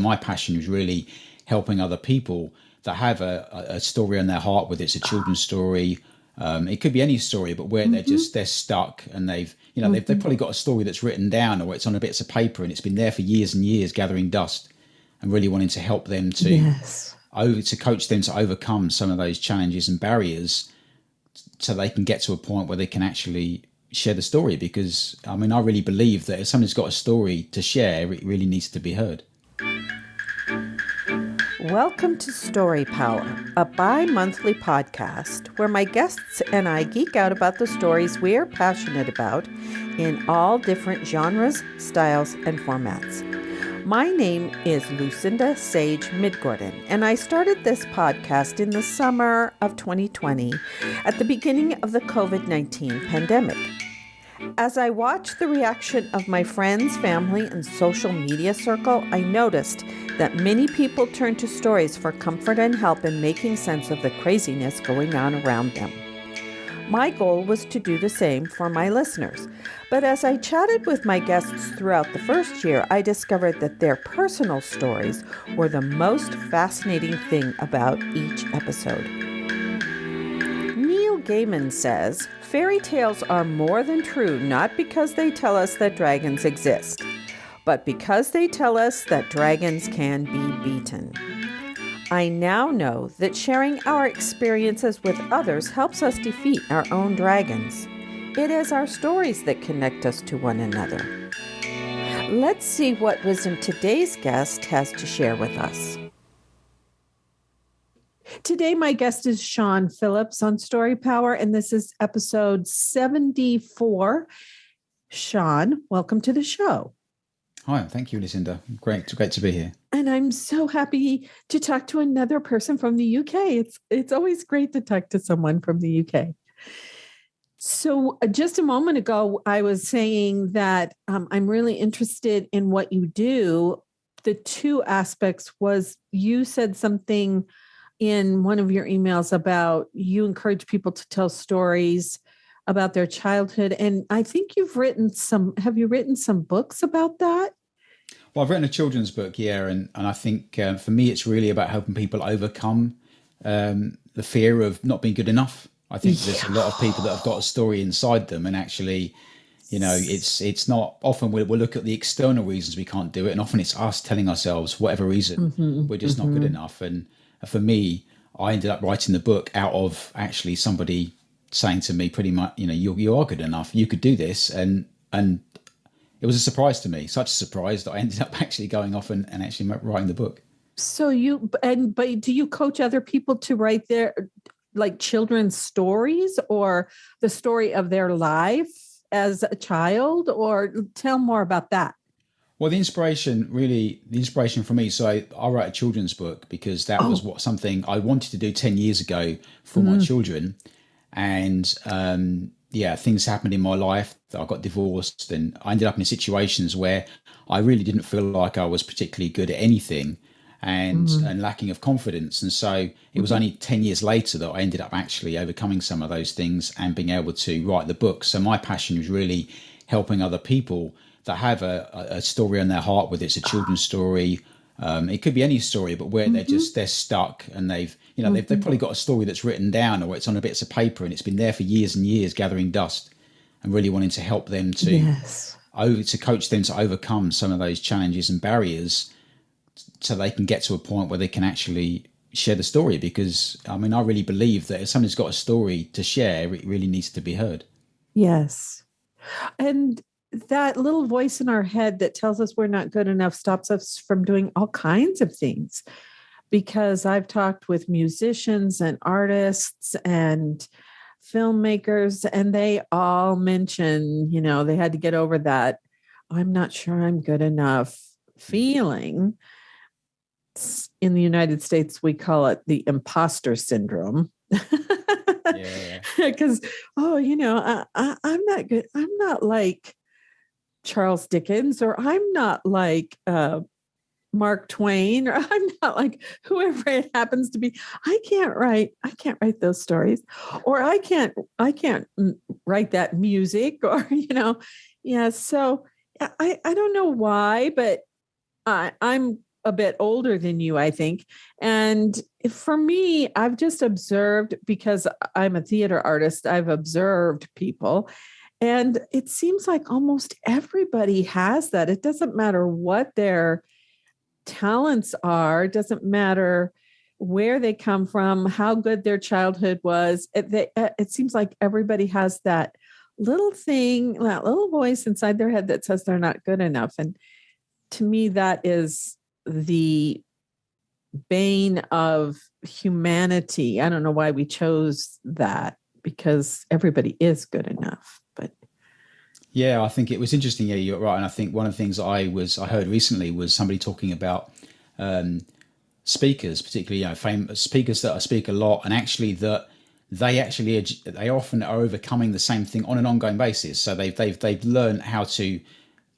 my passion is really helping other people that have a story on their heart, whether it's a children's story. It could be any story, but where they're stuck and they've probably got a story that's written down or it's on a bits of paper and it's been there for years and years gathering dust, and really wanting to help them to coach them to overcome some of those challenges and barriers so they can get to a point where they can actually share the story. Because I really believe that if somebody's got a story to share, it really needs to be heard. Welcome to Story Power, a bi-monthly podcast where my guests and I geek out about the stories we're passionate about in all different genres, styles, and formats. My name is Lucinda Sage-Midgorden, and I started this podcast in the summer of 2020 at the beginning of the COVID-19 pandemic. As I watched the reaction of my friends, family, and social media circle, I noticed that many people turned to stories for comfort and help in making sense of the craziness going on around them. My goal was to do the same for my listeners, but as I chatted with my guests throughout the first year, I discovered that their personal stories were the most fascinating thing about each episode. Neil Gaiman says, "Fairy tales are more than true not because they tell us that dragons exist, but because they tell us that dragons can be beaten." I now know that sharing our experiences with others helps us defeat our own dragons. It is our stories that connect us to one another. Let's see what wisdom today's guest has to share with us. Today, my guest is Shaun Phillips on Story Power, and this is episode 74. Shaun, welcome to the show. Hi, thank you, Lucinda. Great to be here. And I'm so happy to talk to another person from the UK. It's always great to talk to someone from the UK. So just a moment ago, I was saying that I'm really interested in what you do. The two aspects was you said something in one of your emails about you encourage people to tell stories about their childhood. And I think have you written some books about that? Well, I've written a children's book, yeah, and I think for me it's really about helping people overcome the fear of not being good enough. I think there's a lot of people that have got a story inside them, and actually, it's not often we'll look at the external reasons we can't do it, and often it's us telling ourselves, for whatever reason, we're just not good enough. And for me, I ended up writing the book out of actually somebody saying to me pretty much, you are good enough, you could do this, and it was a surprise to me, such a surprise that I ended up actually going off and actually writing the book. So but do you coach other people to write their like children's stories or the story of their life as a child, or tell more about that? Well, the inspiration for me, so I wrote a children's book because that was something I wanted to do 10 years ago for my children. And things happened in my life. I got divorced and I ended up in situations where I really didn't feel like I was particularly good at anything and lacking of confidence. And so it was only 10 years later that I ended up actually overcoming some of those things and being able to write the book. So my passion was really helping other people that have a story on their heart, whether it's a children's story. It could be any story, but where they're stuck and they've probably got a story that's written down or it's on a bits of paper and it's been there for years and years gathering dust, and really wanting to help them to coach them to overcome some of those challenges and barriers so they can get to a point where they can actually share the story. Because I really believe that if somebody's got a story to share, it really needs to be heard. Yes. And that little voice in our head that tells us we're not good enough stops us from doing all kinds of things. Because I've talked with musicians and artists and filmmakers, and they all mention, they had to get over that I'm not sure I'm good enough feeling. In the United States, we call it the imposter syndrome. Because, I'm not good. I'm not like Charles Dickens, or I'm not like Mark Twain, or I'm not like whoever it happens to be. I can't write those stories, or I can't write that music, or, So I don't know why, but I'm a bit older than you, I think. And for me, I've just observed, because I'm a theater artist, I've observed people. And it seems like almost everybody has that. It doesn't matter what their talents are, it doesn't matter where they come from, how good their childhood was. It seems like everybody has that little thing, that little voice inside their head that says they're not good enough. And to me, that is the bane of humanity. I don't know why we chose that, because everybody is good enough. But yeah, I think it was interesting. Yeah, you're right. And I think one of the things I heard recently was somebody talking about speakers, particularly famous speakers that speak a lot, and actually that they often are overcoming the same thing on an ongoing basis. So they've learned how to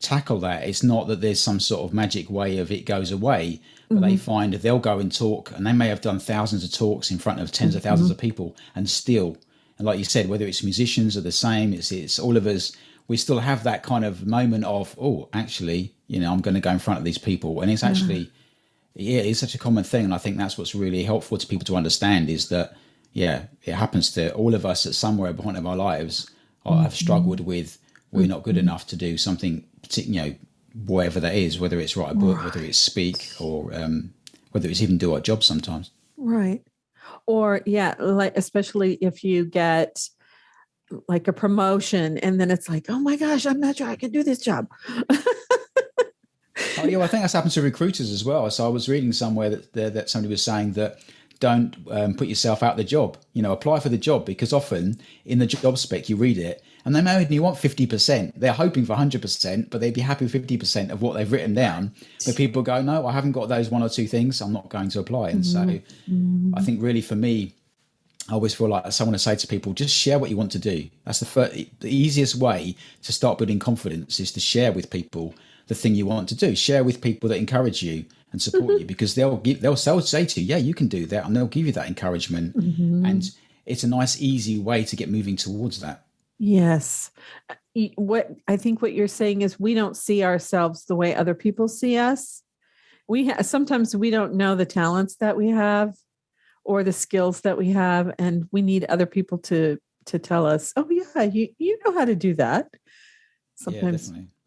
tackle that. It's not that there's some sort of magic way of it goes away, but they find they'll go and talk, and they may have done thousands of talks in front of tens of thousands of people, and still, and like you said, whether it's musicians are the same, it's all of us, we still have that kind of moment of, oh, actually, I'm going to go in front of these people. And it's actually, it's such a common thing. And I think that's what's really helpful to people to understand, is that, yeah, it happens to all of us at somewhere point of our lives. Have struggled with, we're not good enough to do something, whatever that is, whether it's write a book, whether it's speak, or whether it's even do our job sometimes. Right. Or, like, especially if you get like a promotion and then it's like, oh my gosh, I'm not sure I can do this job. Oh, yeah, well, I think that's happened to recruiters as well. So I was reading somewhere that somebody was saying that don't put yourself out the job. Apply for the job, because often in the job spec you read it and they may only want 50%. They're hoping for 100%, but they'd be happy with 50% of what they've written down. But people go, no, I haven't got those one or two things, I'm not going to apply. And so I think really for me, I always feel like someone to say to people, just share what you want to do. That's the easiest way to start building confidence, is to share with people the thing you want to do. Share with people that encourage you and support you, because they'll say to you, yeah, you can do that, and they'll give you that encouragement. And it's a nice, easy way to get moving towards that. Yes. What you're saying is, we don't see ourselves the way other people see us. Sometimes we don't know the talents that we have or the skills that we have, and we need other people to tell us, oh yeah, you know how to do that.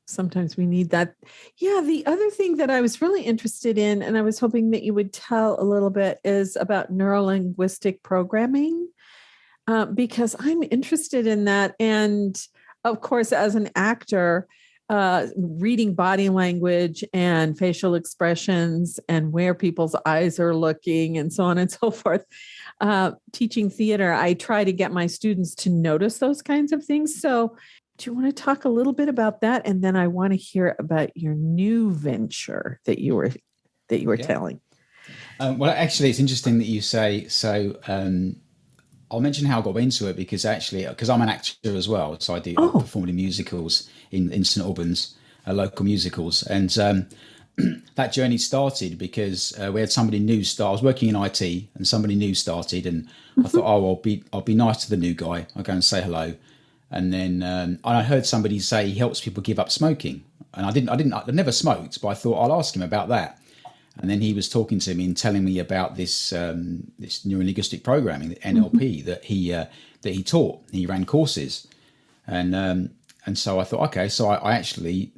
Sometimes we need that. Yeah. The other thing that I was really interested in, and I was hoping that you would tell a little bit, is about neurolinguistic programming, because I'm interested in that. And of course, as an actor, reading body language and facial expressions and where people's eyes are looking and so on and so forth. Teaching theater, I try to get my students to notice those kinds of things. So do you want to talk a little bit about that? And then I want to hear about your new venture that you were telling. Well, actually, it's interesting that you say so. I'll mention how I got into it, because I'm an actor as well. So I performed in musicals in St Albans, local musicals. And that journey started because we had somebody new start. I was working in IT and somebody new started, and I thought, I'll be nice to the new guy. I'll go and say hello. And then I heard somebody say he helps people give up smoking. And I'd never smoked, but I thought I'll ask him about that. And then he was talking to me and telling me about this neurolinguistic programming, the NLP, that he taught. He ran courses, and so I thought, okay. So I actually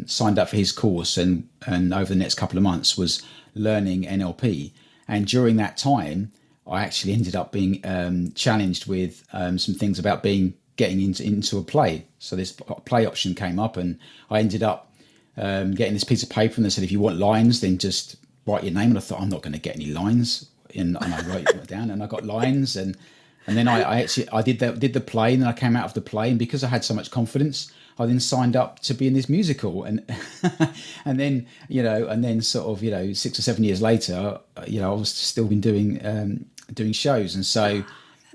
signed up for his course, and over the next couple of months was learning NLP. And during that time, I actually ended up being challenged with some things about getting into a play. So this play option came up, and I ended up getting this piece of paper, and they said, if you want lines, then just write your name. And I thought, I'm not going to get any lines, and I wrote it down, and I got lines, and then I did the play, and then I came out of the play, and because I had so much confidence, I then signed up to be in this musical, and and then sort of 6 or 7 years later, I was still been doing shows, and so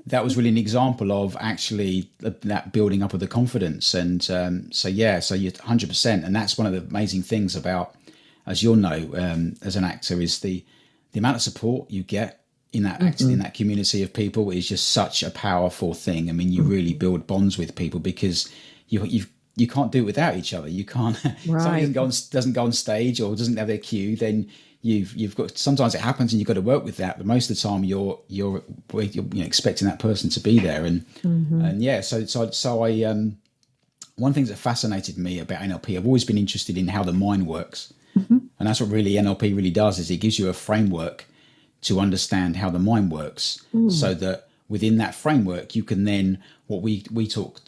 that was really an example of actually that building up of the confidence. And so you're 100%. And that's one of the amazing things about, as you'll know, as an actor, is the amount of support you get in that in that community of people is just such a powerful thing. I mean, you really build bonds with people, because you can't do it without each other. You can't. Right. Somebody doesn't go on stage or doesn't have their cue, then you've got, sometimes it happens and you've got to work with that, but most of the time you're expecting that person to be there. And yeah, so I one of the things that fascinated me about NLP, I've always been interested in how the mind works. And that's what really NLP really does, is it gives you a framework to understand how the mind works, so that within that framework you can then, what we talk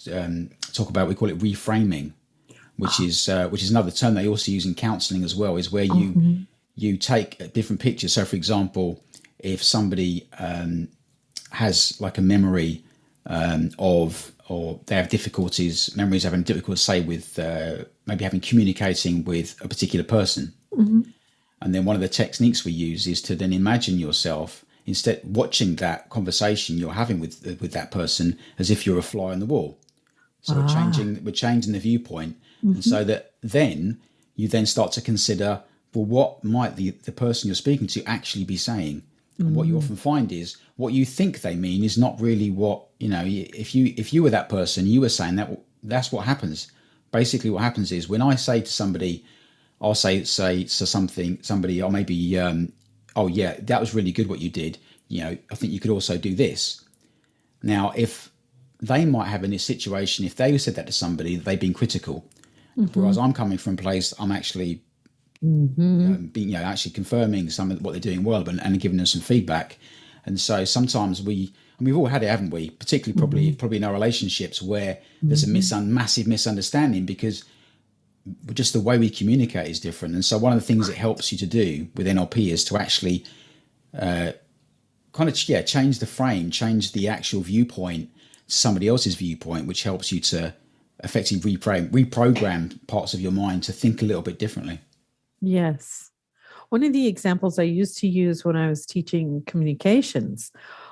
about, we call it reframing, which is another term they also use in counseling as well, is where you take different pictures. So for example, if somebody has like a memory or they have memories having difficulties, say with maybe communicating with a particular person. And then one of the techniques we use is to then imagine yourself, instead watching that conversation you're having with that person as if you're a fly on the wall. So we're changing the viewpoint. And so that then you then start to consider, well, what might the person you're speaking to actually be saying? And what you often find is what you think they mean is not really what, if you were that person, you were saying that's what happens. Basically what happens is, when I say to somebody, I'll say to somebody, or maybe, oh yeah, that was really good what you did. I think you could also do this. Now, if they might have in this situation, if they said that to somebody, they've been critical. Whereas I'm coming from a place, I'm actually being, actually confirming some of what they're doing well, and giving them some feedback. And so sometimes we've all had it, haven't we? Particularly probably in our relationships, where there's a massive misunderstanding because just the way we communicate is different. And so one of the things it helps you to do with NLP is to actually change the frame, change the actual viewpoint to somebody else's viewpoint, which helps you to effectively reprogram parts of your mind to think a little bit differently. Yes. One of the examples I used to use when I was teaching communications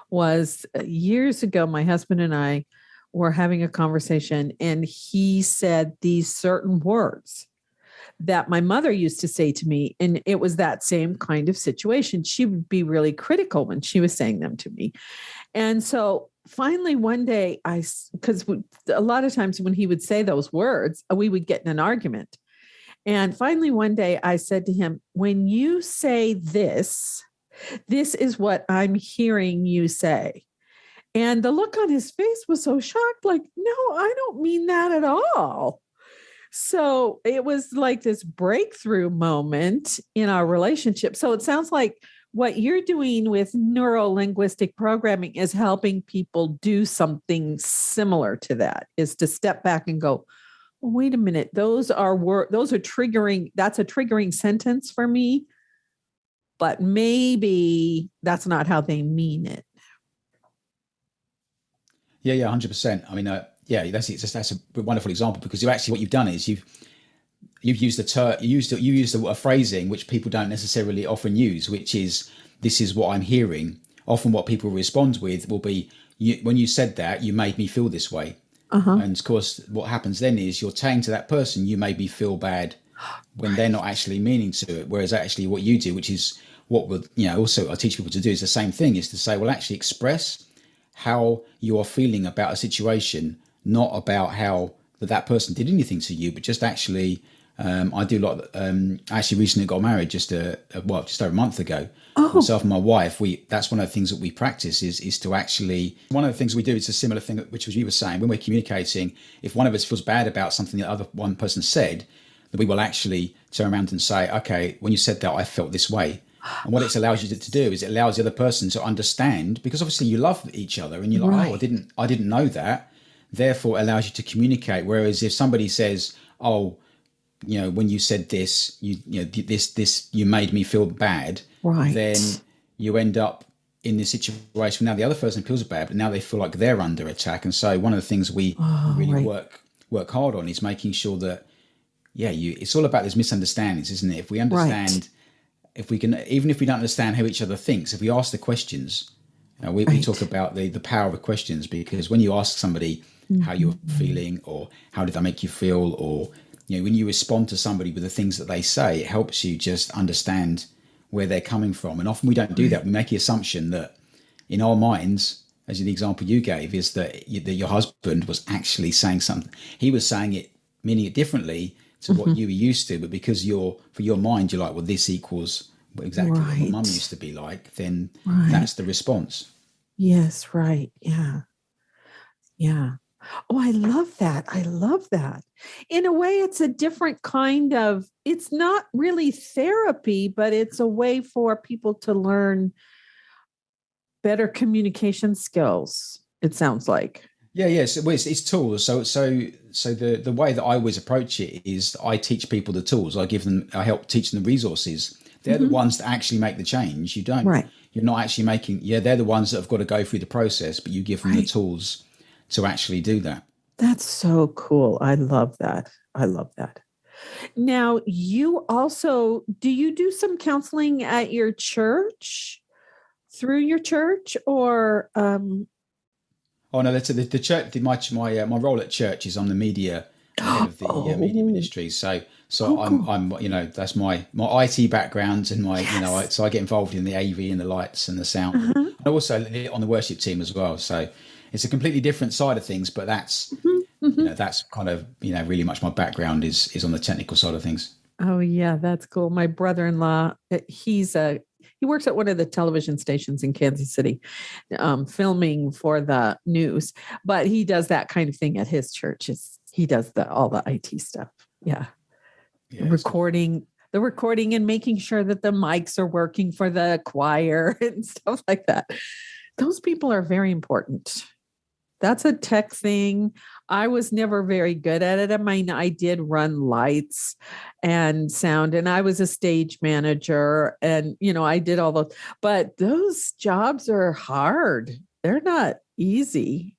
was years ago, my husband and I were having a conversation, and he said these certain words that my mother used to say to me. And it was that same kind of situation. She would be really critical when she was saying them to me. And so finally one day, because a lot of times when he would say those words, we would get in an argument. And finally one day I said to him, when you say this is what I'm hearing you say. And the look on his face was so shocked, like, no, I don't mean that at all. So it was like this breakthrough moment in our relationship. So it sounds like what you're doing with neuro-linguistic programming is helping people do something similar to that, is to step back and go, well, wait a minute, those are triggering, that's a triggering sentence for me, but maybe that's not how they mean it. Yeah, 100%. I mean, that's a wonderful example, because what you've done is you've used a phrasing which people don't necessarily often use, which is, this is what I'm hearing. Often what people respond with will be, when you said that, you made me feel this way. And of course, what happens then is you're saying to that person, you made me feel bad, when they're not actually meaning to it. Whereas actually what you do, which is what also I teach people to do, is the same thing, is to say, well, actually express how you are feeling about a situation, not about how that person did anything to you, but just actually, I do a lot. I actually recently got married just over a month ago. Myself and my wife, that's one of the things that we practice is to actually, one of the things we do is a similar thing, which was you were saying, when we're communicating, if one of us feels bad about something that one person said, that we will actually turn around and say, okay, when you said that, I felt this way. And what it allows you to do is it allows the other person to understand, because obviously you love each other and you're like, right. Oh, I didn't know that. Therefore it allows you to communicate. Whereas if somebody says, oh, when you said this, you made me feel bad. Right. Then you end up in this situation. Now the other person feels bad, but now they feel like they're under attack. And so one of the things we really work hard on is making sure that, it's all about those misunderstandings, isn't it? If we understand, right. If we can, even if we don't understand how each other thinks, if we ask the questions, we talk about the power of the questions, because when you ask somebody how you're feeling, or how did that make you feel, or when you respond to somebody with the things that they say, it helps you just understand where they're coming from. And often we don't do that. We make the assumption that in our minds, as in the example you gave, is that your husband was actually saying something. He was saying it, meaning it differently to what you were used to, but because for your mind, you're like, well, this equals exactly what my mum Right. used to be like, then Right. that's the response. Yes, right. Yeah. Yeah. Oh, I love that. I love that. In a way, it's a different kind of, it's not really therapy, but it's a way for people to learn better communication skills, it sounds like. Yeah, yes, it's tools. So the way that I always approach it is I teach people the tools. I help teach them the resources. They're the Mhm. ones that actually make the change. Right. You're not actually making. Yeah, they're the ones that have got to go through the process, but you give them the Right. tools to actually do that. That's so cool. I love that. I love that. Now, you also, do you do some counseling at your church, through your church, or Oh no, the church. My role at church is I'm the media. I'm head of the media oh, ministry. So oh, cool. I'm that's my IT background and Yes. so I get involved in the AV and the lights and the sound and Uh-huh. I also on the worship team as well. So it's a completely different side of things, but Mhm, mhm. that's kind of really much my background is on the technical side of things. Oh yeah, that's cool. My brother-in-law, he works at one of the television stations in Kansas City, filming for the news. But he does that kind of thing at his church. He does all the IT stuff. Yeah, Yeah, it's good fun. recording the recording and making sure that the mics are working for the choir and stuff like that. Those people are very important. That's a tech thing. I was never very good at it. I mean, I did run lights and sound, and I was a stage manager, and I did all those. But those jobs are hard. They're not easy.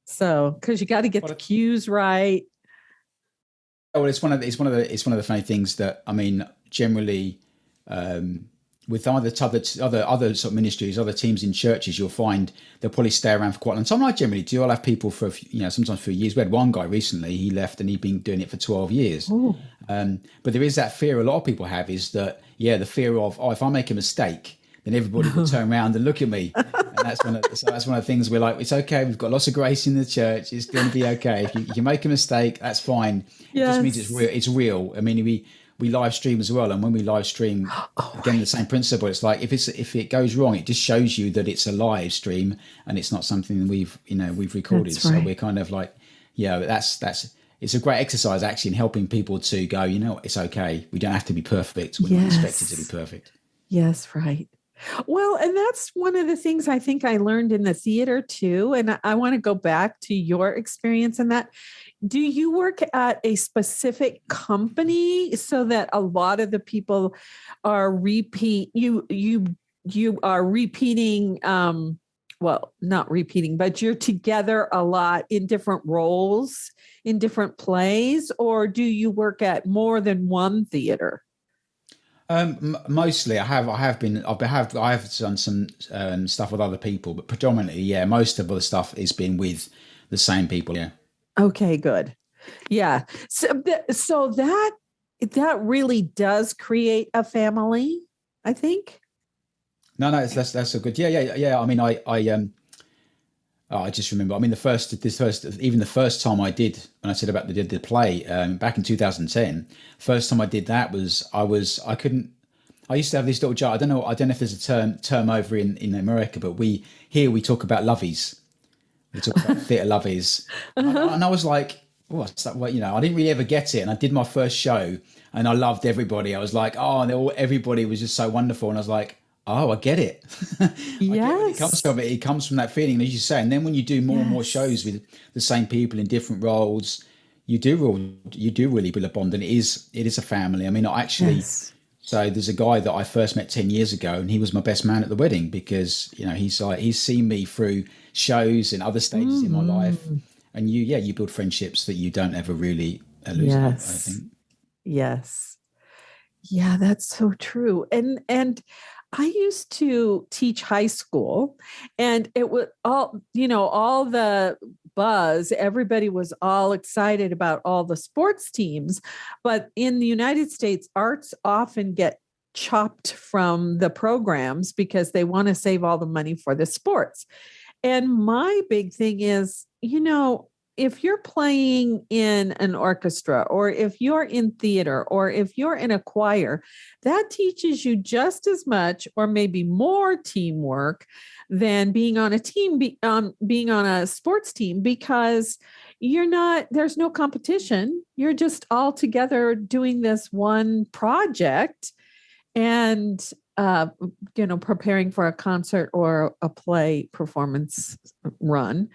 So, because you got to get the Well, cues right. it's one of the funny things that I mean generally with other sort of ministries, other teams in churches, you'll find they'll probably stay around for quite a long time. I generally do. I'll have people for sometimes for years. We had one guy recently. He left and he'd been doing it for 12 years. Oh, But there is that fear a lot of people have is that the fear of if I make a mistake, then everybody will turn around and look at me. And that's one of the things we're like, it's okay. We've got lots of grace in the church. It's going to be okay. If you make a mistake, that's fine. It just means it's yes. real. It's real. I mean, we live stream as well, and when we live stream, Oh, again the right. same principle. It's like if it goes wrong, it just shows you that it's a live stream and it's not something we've recorded. That's So right. we're kind of like, that's it's a great exercise actually in helping people to go, it's okay. We don't have to be perfect. We're not expected to be Yes. perfect. Yes, right. Well, and that's one of the things I think I learned in the theater too. And I want to go back to your experience in that. Do you work at a specific company so that a lot of the people are you are repeating well, not repeating, but you're together a lot in different roles in different plays, or do you work at more than one theater? Mostly, I have done some stuff with other people, but predominantly, most of the stuff has been with the same people. Yeah. Okay, good. Yeah. So that really does create a family, I think. No, no, that's a good. Yeah. I mean, I just remember. I mean, even the first time I did, when I said about did the play back in 2010, first time I did that I couldn't. I used to have this little jar. I don't know if there's a term over in America, but we talk about lovies. We talk about theatre lovies, Uh-huh. and I was like, what's that? Well, I didn't really ever get it, and I did my first show, and I loved everybody. I was like, oh, and everybody was just so wonderful, and I was like, oh, I get it. I get where it comes Yes. from. It comes from that feeling, as you say. And then when you do more and more shows Yes. with the same people in different roles, you do really build a bond, and it is a family. I mean, I actually. Yes. So there's a guy that I first met 10 years ago, and he was my best man at the wedding because he's seen me through shows and other stages in my life, Mhm. and you build friendships that you don't ever really lose. I Yes. think. Yes. Yeah, that's so true. And I used to teach high school, and it was all the buzz, everybody was all excited about all the sports teams, but in the United States arts often get chopped from the programs because they want to save all the money for the sports. And my big thing is, if you're playing in an orchestra, or if you're in theater, or if you're in a choir, that teaches you just as much or maybe more teamwork than being on a team, being on a sports team, because there's no competition. You're just all together doing this one project, and preparing for a concert or a play performance run.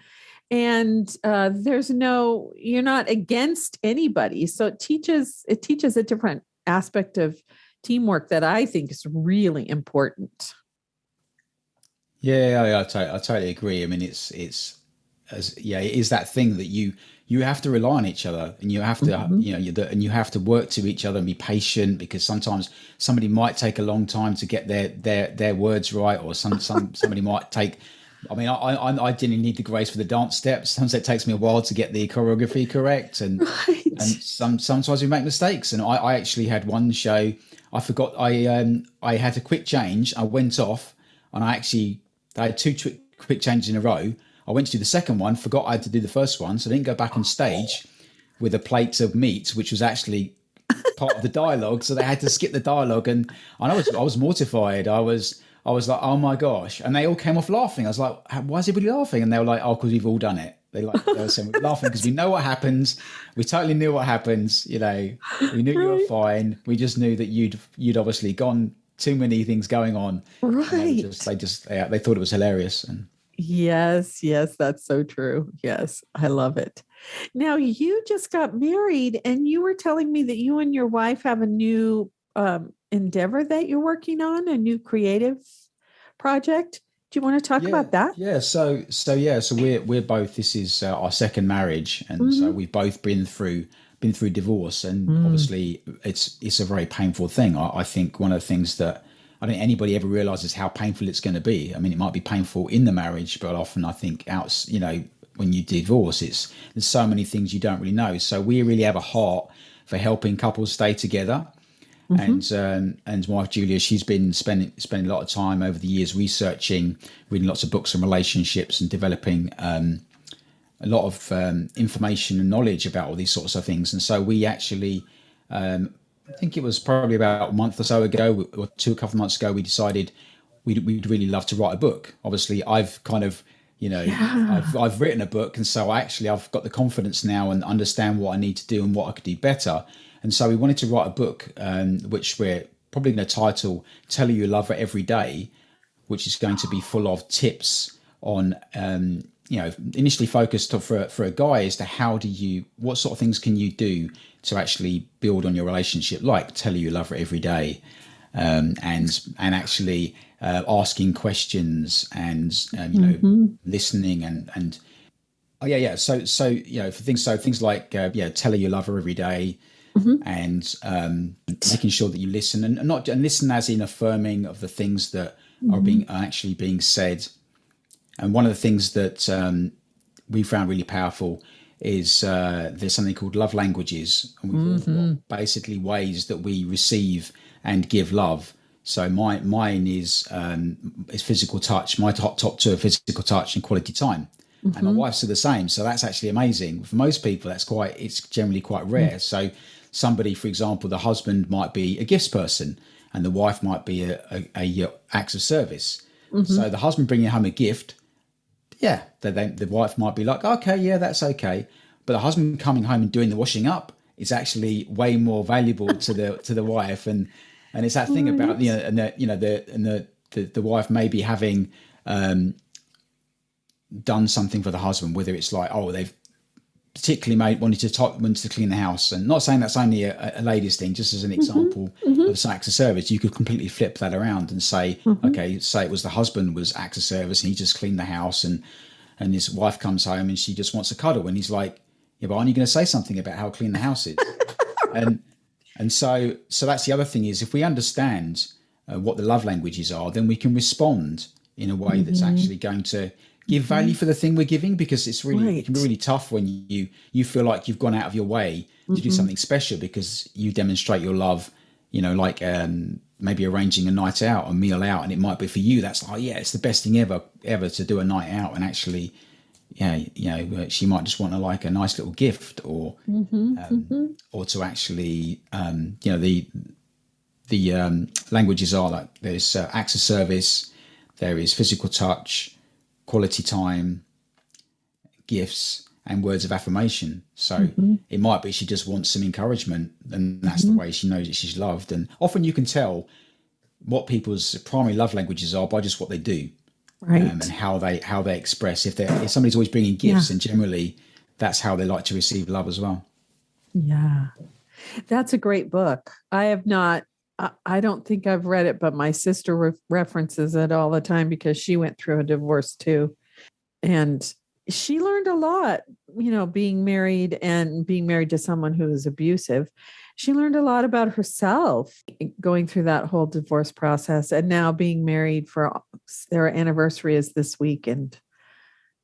And you're not against anybody. So it teaches a different aspect of teamwork that I think is really important. Yeah, I totally agree. I mean, it is that thing that you have to rely on each other, and you have to, and you have to work to each other and be patient, because sometimes somebody might take a long time to get their words right, or somebody might take. I mean, I didn't need the grace for the dance steps. Sometimes it takes me a while to get the choreography correct, and right. and sometimes we make mistakes. And I actually had one show, I forgot I had a quick change. I went off, and I had two quick changes in a row. I went to do the second one, forgot I had to do the first one, so I didn't go back on stage with a plate of meat, which was actually part of the dialogue. So they had to skip the dialogue, and I was mortified. I was like, oh my gosh. And they all came off laughing. I was like, why is everybody laughing? And they were like, oh, because we've all done it. They were saying, we're laughing because we know what happens. We totally knew what happens. We knew you were fine. We just knew that you'd obviously gone too many things going on. Right. They thought it was hilarious. And yes, that's so true. Yes, I love it. Now, you just got married, and you were telling me that you and your wife have a new endeavor that you're working on, a new creative project. Do you want to talk about that? Yeah. So we're both, this is our second marriage. And so we've both been through divorce, and obviously it's a very painful thing. I think one of the things that I don't think anybody ever realizes how painful it's going to be. I mean, it might be painful in the marriage, but often I think when you divorce, there's so many things you don't really know. So we really have a heart for helping couples stay together. And my wife Julia, she's been spending a lot of time over the years reading lots of books on relationships, and developing a lot of information and knowledge about all these sorts of things. And so we actually, I think it was probably about a month or so ago, or a couple of months ago, we decided we'd really love to write a book. Obviously, I've kind of, I've written a book, and so I've got the confidence now and understand what I need to do and what I could do better. And so we wanted to write a book, which we're probably going to title "Tell Her You Love Her Every Day," which is going to be full of tips on, initially focused for a guy as to what sort of things can you do to actually build on your relationship, like tell her you love her every day, and actually asking questions, and listening and so things like tell her you love her every day. And making sure that you listen, and listen as in affirming of the things that are actually being said. And one of the things that we found really powerful is there's something called love languages, and we've all got basically ways that we receive and give love. So mine is physical touch. My top two are physical touch and quality time. And my wife's are the same. So that's actually amazing. For most people, it's generally quite rare. So somebody, for example, the husband might be a gifts person, and the wife might be a acts of service. So the husband bringing home a gift, the wife might be like, okay, yeah, that's okay. But the husband coming home and doing the washing up is actually way more valuable to the wife. And it's that thing about the wife maybe having done something for the husband, whether it's like, they've particularly wanted to clean the house. And not saying that's only a ladies thing, just as an example of acts of service, you could completely flip that around and say, okay, say it was the husband was acts of service and he just cleaned the house, and his wife comes home and she just wants a cuddle, and he's like, yeah, but aren't you going to say something about how clean the house is? and so that's the other thing, is if we understand what the love languages are, then we can respond in a way that's actually going to give value for the thing we're giving, because it can be really tough when you feel like you've gone out of your way to do something special because you demonstrate your love, like maybe arranging a night out, a meal out, and it might be for you, that's like, it's the best thing ever to do a night out and actually yeah, she might just want to like a nice little gift, Mm-hmm. Mm-hmm. or to actually, the languages are like there's acts of service, there is physical touch, quality time, gifts, and words of affirmation. So Mm-hmm. it might be she just wants some encouragement, and that's the Mm-hmm. way she knows that she's loved. And often you can tell what people's primary love languages are by just what they do, and Right. how they express. If somebody's always bringing Yeah. gifts, and generally that's how they like to receive love as well. Yeah. That's a great book. I have not, I don't think I've read it, but my sister references it all the time because she went through a divorce too. And she learned a lot, being married and being married to someone who was abusive. She learned a lot about herself going through that whole divorce process and now being married for their anniversary is this week. And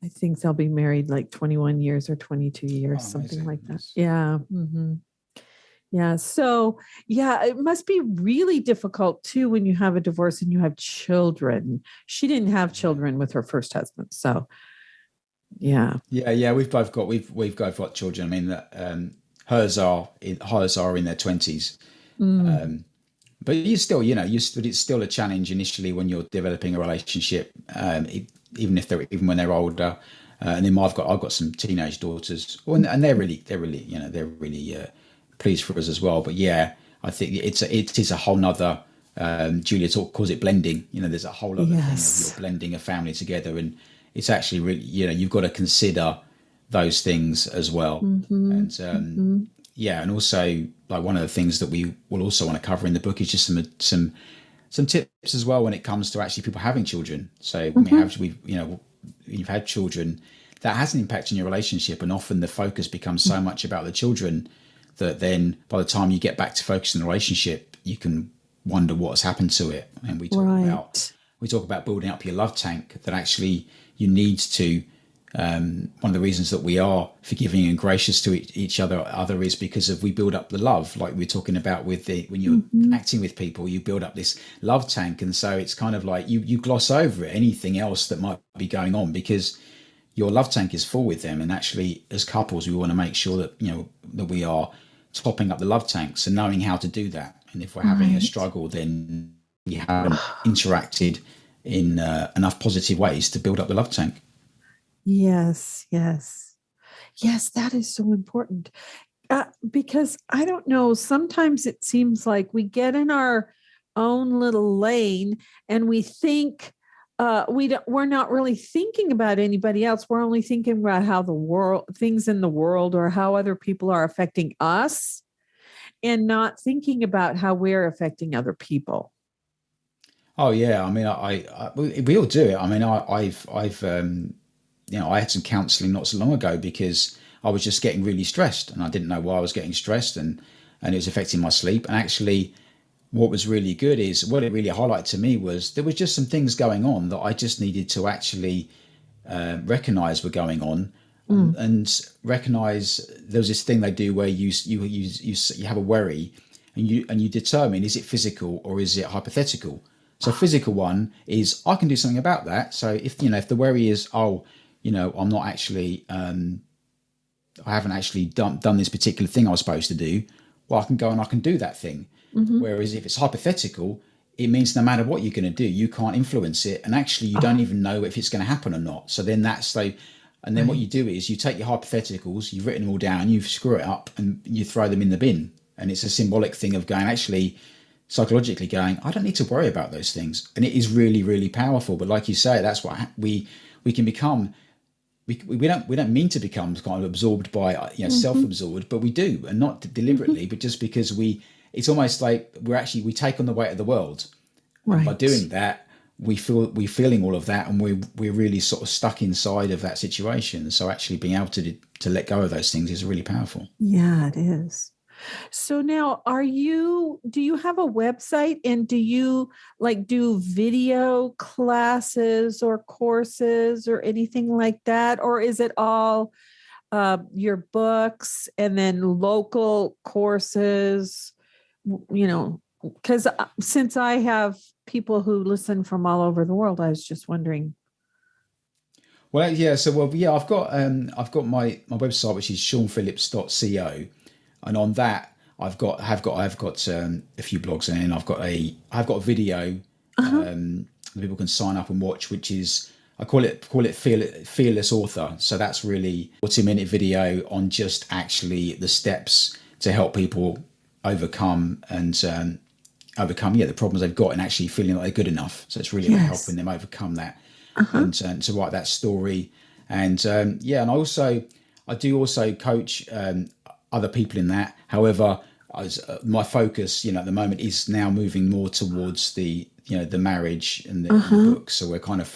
I think they'll be married like 21 years or 22 years, Oh, something amazing. like that. Yes. Yeah. Mm-hmm. Yeah. So, yeah, it must be really difficult too when you have a divorce and you have children. She didn't have Yeah. children with her first husband. So, yeah. Yeah. We've both got children. I mean, that hers are in their 20s. Mm, But you still, it's still a challenge initially when you're developing a relationship, even when they're older. And then I've got some teenage daughters, and they're really pleased for us as well. But yeah, I think it is a whole nother. Julia calls it blending. There's a whole other thing of you're yes. blending a family together, and it's actually really, you've got to consider those things as well. Mm-hmm, And mm-hmm. yeah, and also like one of the things that we will also want to cover in the book is just some tips as well when it comes to actually people having children. So when Mm-hmm. you've had children, that has an impact on your relationship, and often the focus becomes so much about the children that then by the time you get back to focusing on the relationship, you can wonder what has happened to it. And Right. we talk about building up your love tank, that actually you need to, one of the reasons that we are forgiving and gracious to each other is because of we build up the love, like we're talking about when you're Mm-hmm. acting with people, you build up this love tank. And so it's kind of like you gloss over anything else that might be going on because your love tank is full with them. And actually as couples, we want to make sure that that we are topping up the love tank, so knowing how to do that. And if we're having a Right. struggle, then we haven't interacted in enough positive ways to build up the love tank. Yes. Yes. Yes. That is so important. Because I don't know, sometimes it seems like we get in our own little lane and we think we're not really thinking about anybody else. We're only thinking about how the world, things in the world, or how other people are affecting us, and not thinking about how we're affecting other people. Oh yeah, I mean, we all do it. I mean, I had some counselling not so long ago because I was just getting really stressed, and I didn't know why I was getting stressed, and it was affecting my sleep. And actually, what was really good is what it really highlighted to me was there was just some things going on that I just needed to actually recognize were going on, Mm. and recognize there was this thing they do where you have a worry, and you determine, is it physical or is it hypothetical. So physical one is I can do something about that. So if the worry is, oh, I'm not actually I haven't actually done this particular thing I was supposed to do, well, I can go and I can do that thing. Hmm. Whereas if it's hypothetical, it means no matter what you're going to do, you can't influence it, and actually you don't Oh, even know if it's going to happen or not. So then and then what you right. do is you take your hypotheticals, you've written them all down, you screw it up, and you throw them in the bin. And it's a symbolic thing of going, actually, psychologically going, I don't need to worry about those things, and it is really, really powerful. But like you say, that's what we can become. We don't mean to become kind of absorbed by Hmm. self-absorbed, but we do, and not Hmm. deliberately, but just because it's almost like we take on the weight of the world, and by Right. doing that, we're feeling all of that, and we're really sort of stuck inside of that situation. So actually being able to let go of those things is really powerful. Yeah, it is. So now, do you have a website, and do you like do video classes or courses or anything like that? Or is it all your books and then local courses? Because since I have people who listen from all over the world, I was just wondering. Well, yeah. So, well, yeah. I've got my website, which is seanphillips.co, and on that, I've got a few blogs, and then I've got a video Uh-huh. that people can sign up and watch, which is I call it fearless author. So that's really a 40-minute video on just actually the steps to help people overcome and overcome the problems they've got and actually feeling like they're good enough. So it's really about helping Yes. them overcome that Uh-huh. and to write that story. And and I do also coach other people in that. However, my focus, at the moment is now moving more towards the marriage and the Uh-huh. books. So we're kind of,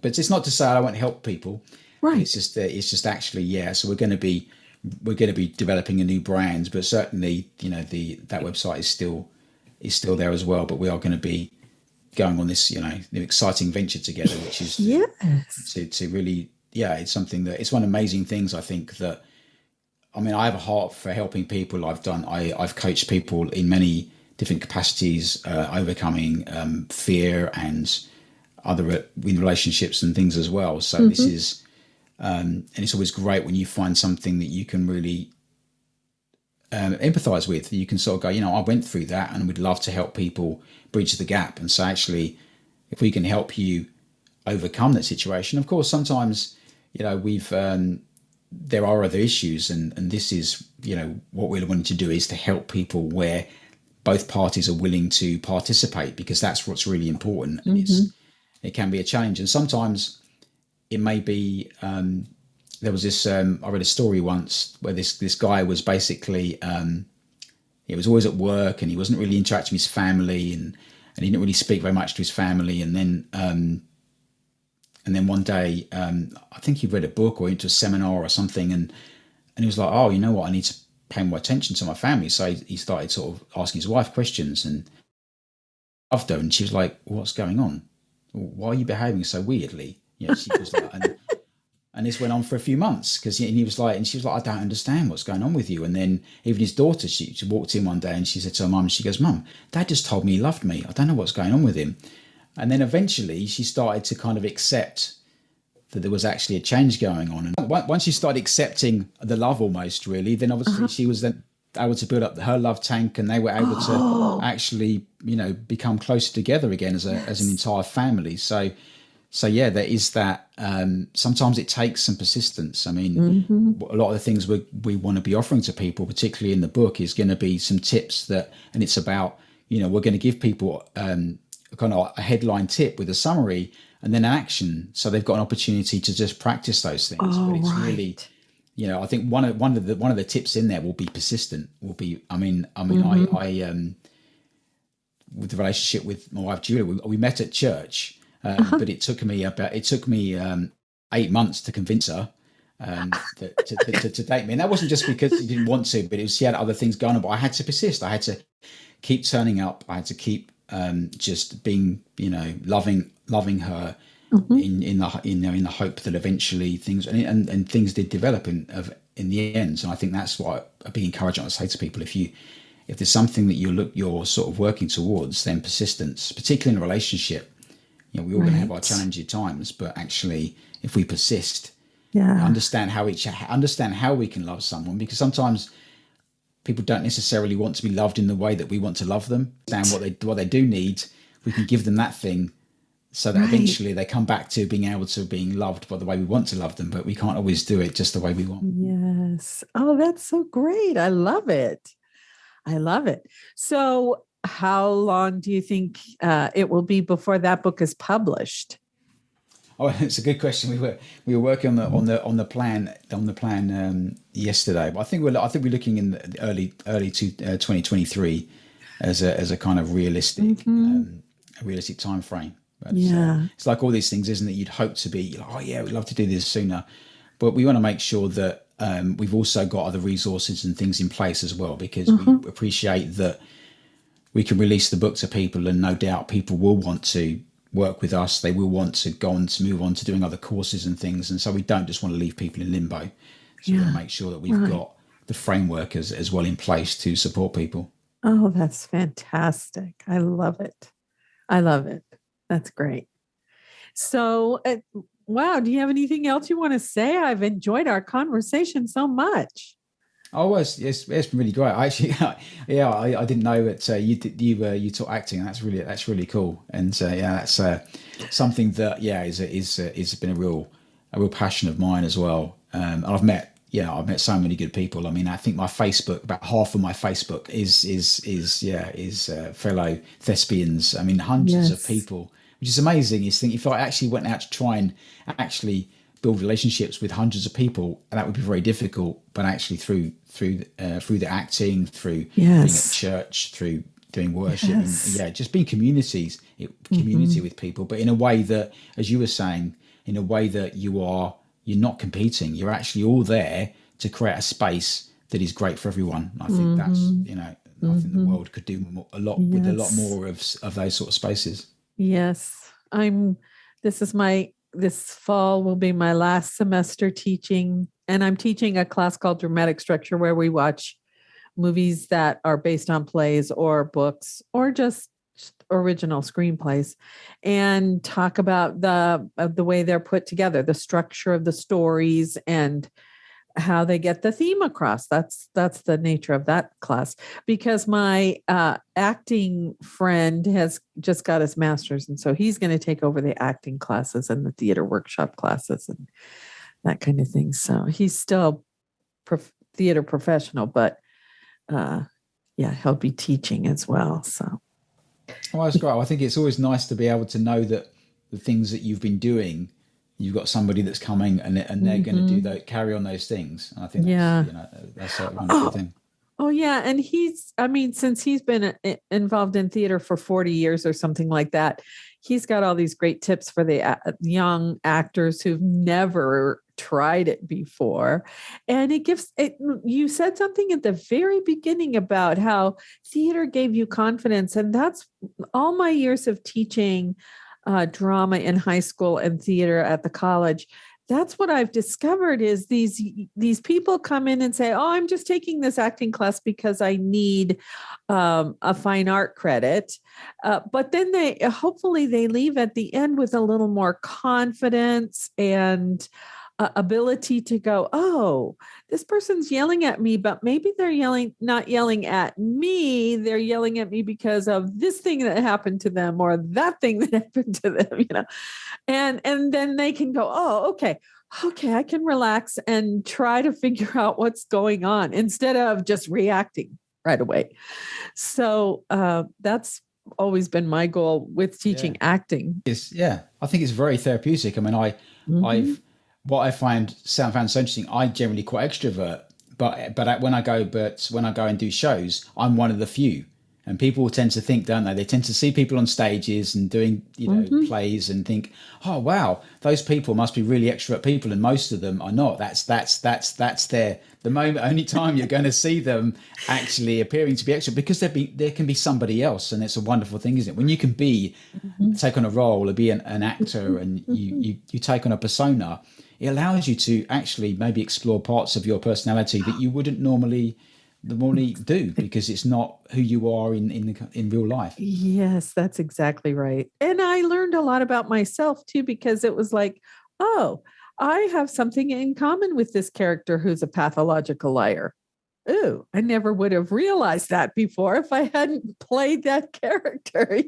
but it's not to say I won't help people. Right. It's just actually, yeah. So we're going to be developing a new brand, but certainly, that website is still there as well. But we are going to be going on this, new exciting venture together, which is to Yes. to to really, yeah, it's something that it's one of the amazing things I think that I mean I have a heart for helping people. I've coached people in many different capacities, overcoming fear and other in relationships and things as well. So this Mm-hmm. is and it's always great when you find something that you can really empathize with. You can sort of go, I went through that and would love to help people bridge the gap. And so actually, if we can help you overcome that situation, of course, sometimes, we've, there are other issues and this is, what we're wanting to do is to help people where both parties are willing to participate because that's what's really important. And Mm-hmm. it can be a challenge. And sometimes it may be, there was this, I read a story once where this guy was basically, he was always at work and he wasn't really interacting with his family and he didn't really speak very much to his family. And then one day, I think he read a book or into a seminar or something, and he was like, "Oh, you know what? I need to pay more attention to my family." So he started sort of asking his wife questions and loved her, and she was like, "What's going on? Why are you behaving so weirdly?" She was like, and this went on for a few months because he was like, and she was like, "I don't understand what's going on with you." And then even his daughter, she walked in one day and she said to her mum, she goes, "Mum, Dad just told me he loved me. I don't know what's going on with him." And then eventually she started to kind of accept that there was actually a change going on. And once she started accepting the love almost really, then obviously Uh-huh. she was then able to build up her love tank and they were able to Oh, actually, become closer together again as an yes. entire family. So yeah, there is that. Sometimes it takes some persistence. I mean, Mm-hmm. a lot of the things we want to be offering to people, particularly in the book, is going to be some tips and it's about, we're going to give people kind of a headline tip with a summary and then an action, so they've got an opportunity to just practice those things. But Oh, it's really, right. I think one of the tips in there will be persistent. Will be, Mm-hmm. with the relationship with my wife Julia, we met at church, Uh-huh. but it took me 8 months to convince her to date me, and that wasn't just because she didn't want to, but she had other things going on. But I had to persist. I had to keep turning up. I had to keep just being, loving her Mm-hmm. in the hope that eventually things and things did develop in the end. So I think that's what I'd be encouraging to say to people. If there's something that you're sort of working towards, then persistence, particularly in a relationship. We're all going to have our Right. challenging times, but actually, if we persist, Yeah. understand how we can love someone, because sometimes people don't necessarily want to be loved in the way that we want to love them. Understand what they do need. We can give them that thing so that Right. eventually they come back to being able to being loved by the way we want to love them, but we can't always do it just the way we want. Yes. Oh, that's so great. I love it. I love it. So, how long do you think it will be before that book is published? Oh, it's a good question. We were working on the plan yesterday, but I think we're looking in the early 2023 as a kind of Mm-hmm. realistic time frame. But Yeah. it's like all these things, isn't it? You'd hope to be like, oh yeah, we'd love to do this sooner, but we want to make sure that we've also got other resources and things in place as well, because we Uh-huh. appreciate that we can release the book to people, and no doubt people will want to work with us. They will want to go on to move on to doing other courses and things, and so we don't just want to leave people in limbo. So we want to Yeah. make sure that we've Right. got the framework as well in place to support people. Oh, that's fantastic. I love it. I love it. That's great. So, Wow. Do you have anything else you want to say? I've enjoyed our conversation so much. Oh, it's been really great. I actually, yeah, I didn't know that you taught acting, and that's really cool. And yeah, that's something that is been a real passion of mine as well. And I've met so many good people. I mean, I think my Facebook, about half of my Facebook is fellow thespians. I mean, hundreds of Yes. people, which is amazing. You think if I actually went out to try and actually build relationships with hundreds of people, that would be very difficult. But actually, through the acting, through being at Yes. church, through doing worship, and Yes. just being community with people, but in a way that, as you were saying, in a way that you're not competing. You're actually all there to create a space that is great for everyone. I think that's I think the world could do a lot Yes. more of those sort of spaces. Yes. This fall will be my last semester teaching, and I'm teaching a class called Dramatic Structure where we watch movies that are based on plays or books or just original screenplays and talk about the way they're put together, the structure of the stories and how they get the theme across. That's the nature of that class. Because my acting friend has just got his master's, and so he's going to take over the acting classes and the theater workshop classes and that kind of thing. So he's still theater professional, but he'll be teaching as well. So. Well, that's great. I think it's always nice to be able to know that the things that you've been doing, you've got somebody that's coming and they're going to do that, carry on those things. And I think that's a wonderful thing. Oh yeah, and since he's been involved in theater for 40 years or something like that, he's got all these great tips for the young actors who've never tried it before. And you said something at the very beginning about how theater gave you confidence, and that's all my years of teaching drama in high school and theater at the college. That's what I've discovered is these people come in and say, oh, I'm just taking this acting class because I need a fine art credit. But then hopefully they leave at the end with a little more confidence and ability to go, oh, this person's yelling at me, but maybe they're not yelling at me. They're yelling at me because of this thing that happened to them or that thing that happened to them, and then they can go, oh, okay, I can relax and try to figure out what's going on instead of just reacting right away. So that's always been my goal with teaching acting. I think it's very therapeutic. I mean, what I found so interesting, I generally quite extrovert, but when I go and do shows, I'm one of the few. And people tend to think, don't they? They tend to see people on stages and doing, plays and think, oh wow, those people must be really extrovert people, and most of them are not. That's the only time you're going to see them actually appearing to be extrovert, because there can be somebody else, and it's a wonderful thing, isn't it? When you can take on a role or be an actor, and you take on a persona, it allows you to actually maybe explore parts of your personality that you wouldn't normally do, because it's not who you are in real life. Yes, that's exactly right. And I learned a lot about myself too, because it was like, oh, I have something in common with this character who's a pathological liar. Ooh, I never would have realized that before if I hadn't played that character,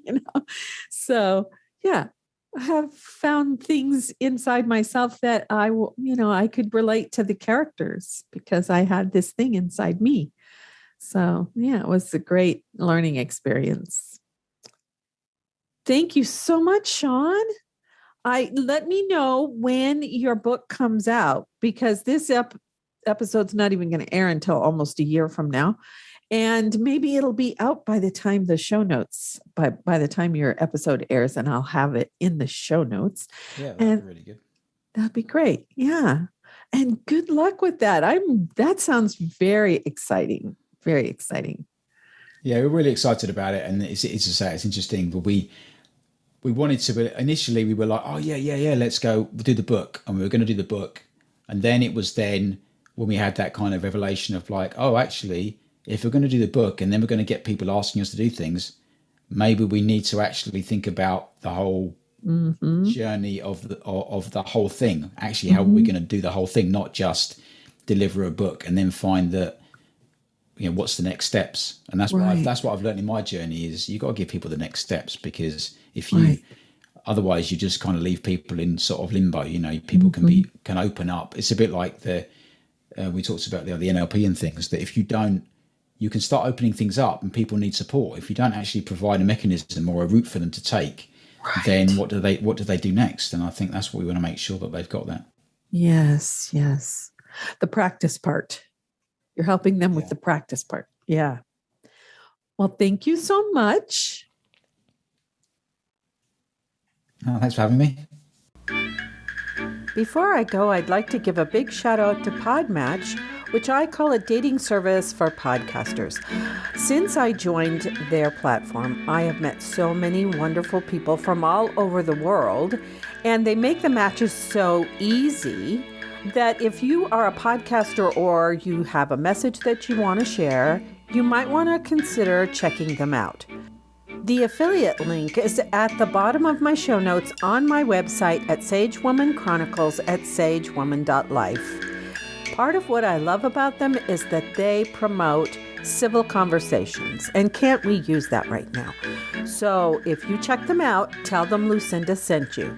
So, yeah, I have found things inside myself that I could relate to the characters because I had this thing inside me. So, yeah, it was a great learning experience. Thank you so much, Shaun. Let me know when your book comes out, because this episode's not even going to air until almost a year from now. And maybe it'll be out by the time the show notes, by the time your episode airs, and I'll have it in the show notes. Yeah, that'd be really good. That'd be great. Yeah. And good luck with that. That sounds very exciting. Very exciting. Yeah, we're really excited about it. And it's interesting, but we wanted to, initially we were like, oh yeah, let's go do the book. And we were going to do the book. And then it was when we had that kind of revelation of like, oh, actually, if we're going to do the book and then we're going to get people asking us to do things, maybe we need to actually think about the whole journey of the whole thing. Actually, how we're going to do the whole thing, not just deliver a book and then find that, what's the next steps. And that's what I've learned in my journey is you got to give people the next steps, because if you otherwise you just kind of leave people in sort of limbo. People can open up. It's a bit like we talked about the NLP and things, that if you don't, you can start opening things up and people need support. If you don't actually provide a mechanism or a route for them to take, then what do they do next? And I think that's what we want to make sure that they've got that. Yes. The practice part. You're helping them with the practice part. Yeah. Well, thank you so much. Oh, thanks for having me. Before I go, I'd like to give a big shout out to Podmatch, which I call a dating service for podcasters. Since I joined their platform, I have met so many wonderful people from all over the world, and they make the matches so easy that if you are a podcaster or you have a message that you want to share, you might want to consider checking them out. The affiliate link is at the bottom of my show notes on my website at Sage-Woman Chronicles at sagewoman.life. Part of what I love about them is that they promote civil conversations, and can't we use that right now? So if you check them out, tell them Lucinda sent you.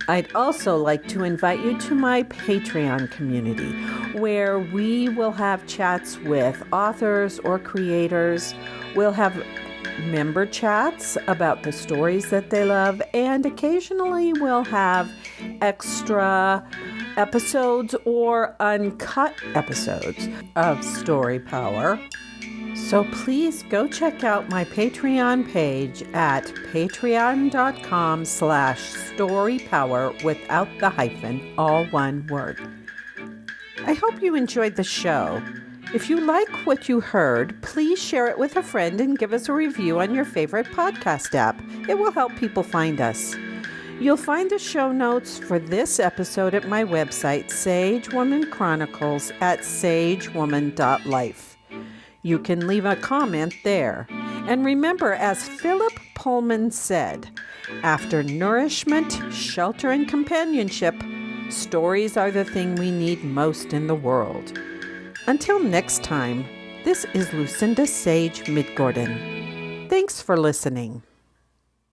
I'd also like to invite you to my Patreon community, where we will have chats with authors or creators. We'll have member chats about the stories that they love, and occasionally we'll have extra episodes or uncut episodes of Story Power. So please go check out my Patreon page at patreon.com/storypower without the hyphen, all one word. I hope you enjoyed the show. If you like what you heard, please share it with a friend and give us a review on your favorite podcast app. It will help people find us. You'll find the show notes for this episode at my website, Sage-Woman Chronicles at sagewoman.life. You can leave a comment there. And remember, as Philip Pullman said, after nourishment, shelter, and companionship, stories are the thing we need most in the world. Until next time, this is Lucinda Sage-Midgorden. Thanks for listening.